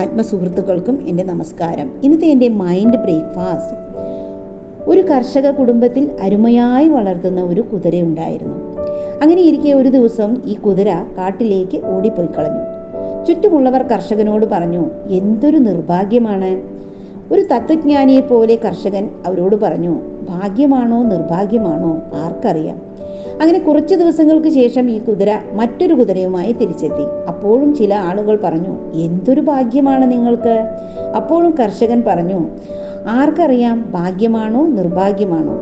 ആത്മസുഹൃത്തുക്കൾക്കും എൻ്റെ നമസ്കാരം. ഇന്നത്തെ എൻ്റെ മൈൻഡ് ബ്രേക്ക്ഫാസ്റ്റ്. ഒരു കർഷക കുടുംബത്തിൽ അരുമയായി വളർത്തുന്ന ഒരു കുതിരയുണ്ടായിരുന്നു. അങ്ങനെ ഇരിക്കെ ഒരു ദിവസം ഈ കുതിര കാട്ടിലേക്ക് ഓടിപ്പോയി കളഞ്ഞു. ചുറ്റുമുള്ളവർ കർഷകനോട് പറഞ്ഞു, എന്തൊരു നിർഭാഗ്യമാണ്. ഒരു തത്വജ്ഞാനിയെ പോലെ കർഷകൻ അവരോട് പറഞ്ഞു, ഭാഗ്യമാണോ നിർഭാഗ്യമാണോ ആർക്കറിയാം. അങ്ങനെ കുറച്ചു ദിവസങ്ങൾക്ക് ശേഷം ഈ കുതിര മറ്റൊരു കുതിരയുമായി തിരിച്ചെത്തി. അപ്പോഴും ചില ആളുകൾ പറഞ്ഞു, എന്തൊരു ഭാഗ്യമാണ് നിങ്ങൾക്ക്. അപ്പോഴും കർഷകൻ പറഞ്ഞു, ആർക്കറിയാം ഭാഗ്യമാണോ നിർഭാഗ്യമാണോ.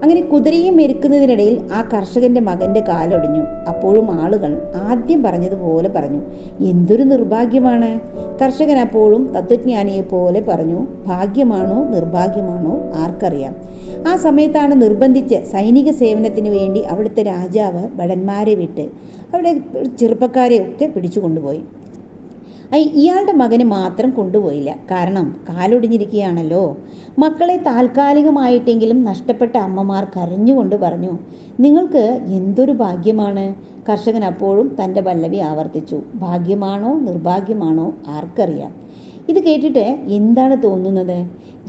അങ്ങനെ കുതിരയെ മെരുക്കുന്നതിനിടയിൽ ആ കർഷകന്റെ മകന്റെ കാലൊടിഞ്ഞു. അപ്പോഴും ആളുകൾ ആദ്യം പറഞ്ഞതുപോലെ പറഞ്ഞു, എന്തൊരു നിർഭാഗ്യമാണ്. കർഷകൻ അപ്പോഴും തത്വജ്ഞാനിയെ പോലെ പറഞ്ഞു, ഭാഗ്യമാണോ നിർഭാഗ്യമാണോ ആർക്കറിയാം. ആ സമയത്താണ് നിർബന്ധിച്ച് സൈനിക സേവനത്തിന് വേണ്ടി അവിടുത്തെ രാജാവ് ഭടന്മാരെ വിട്ട് അവിടെ ചെറുപ്പക്കാരെ ഒക്കെ പിടിച്ചു കൊണ്ടുപോയി. ഇയാളുടെ മകന് മാത്രം കൊണ്ടുപോയില്ല. കാരണം കാലൊടിഞ്ഞിരിക്കുകയാണല്ലോ. മക്കളെ താൽക്കാലികമായിട്ടെങ്കിലും നഷ്ടപ്പെട്ട അമ്മമാർ കരഞ്ഞുകൊണ്ട് പറഞ്ഞു, നിങ്ങൾക്ക് എന്തൊരു ഭാഗ്യമാണ്. കർഷകൻ അപ്പോഴും തൻ്റെ പല്ലവി ആവർത്തിച്ചു, ഭാഗ്യമാണോ നിർഭാഗ്യമാണോ ആർക്കറിയാം. ഇത് കേട്ടിട്ട് എന്താണ് തോന്നുന്നത്?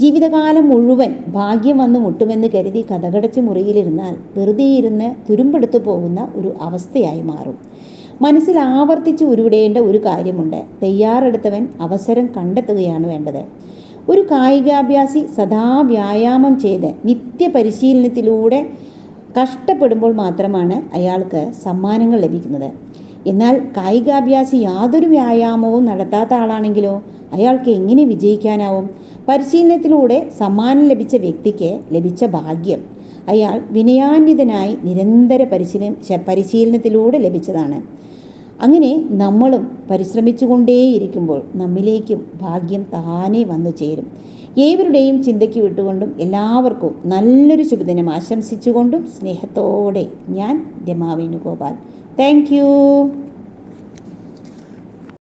ജീവിതകാലം മുഴുവൻ ഭാഗ്യം വന്ന് മുട്ടുമെന്ന് കരുതി കതകടച്ച് മുറിയിലിരുന്നാൽ വെറുതെ ഇരുന്ന് തുരുമ്പെടുത്തു പോകുന്ന ഒരു അവസ്ഥയായി മാറും. മനസ്സിൽ ആവർത്തിച്ച് ഉരുവിടേണ്ട ഒരു കാര്യമുണ്ട്. തയ്യാറെടുത്തവൻ അവസരം കണ്ടെത്തുകയാണ് വേണ്ടത്. ഒരു കായികാഭ്യാസി സദാ വ്യായാമം ചെയ്ത് നിത്യപരിശീലനത്തിലൂടെ കഷ്ടപ്പെടുമ്പോൾ മാത്രമാണ് അയാൾക്ക് സമ്മാനങ്ങൾ ലഭിക്കുന്നത്. എന്നാൽ കായികാഭ്യാസി യാതൊരു വ്യായാമവും നടത്താത്ത ആളാണെങ്കിലോ അയാൾക്ക് എങ്ങനെ വിജയിക്കാനാവും? പരിശീലനത്തിലൂടെ സമ്മാനം ലഭിച്ച വ്യക്തിക്ക് ലഭിച്ച ഭാഗ്യം അയാൾ വിനയാന്വിതനായി നിരന്തര പരിശീലനത്തിലൂടെ ലഭിച്ചതാണ്. അങ്ങനെ നമ്മളും പരിശ്രമിച്ചുകൊണ്ടേയിരിക്കുമ്പോൾ നമ്മിലേക്കും ഭാഗ്യം താനേ വന്നു ചേരും. ഏവരുടെയും ചിന്തയ്ക്ക് വിട്ടുകൊണ്ടും എല്ലാവർക്കും നല്ലൊരു ശുഭദിനം ആശംസിച്ചുകൊണ്ടും സ്നേഹത്തോടെ ഞാൻ രമാ വേണുഗോപാൽ. Thank you.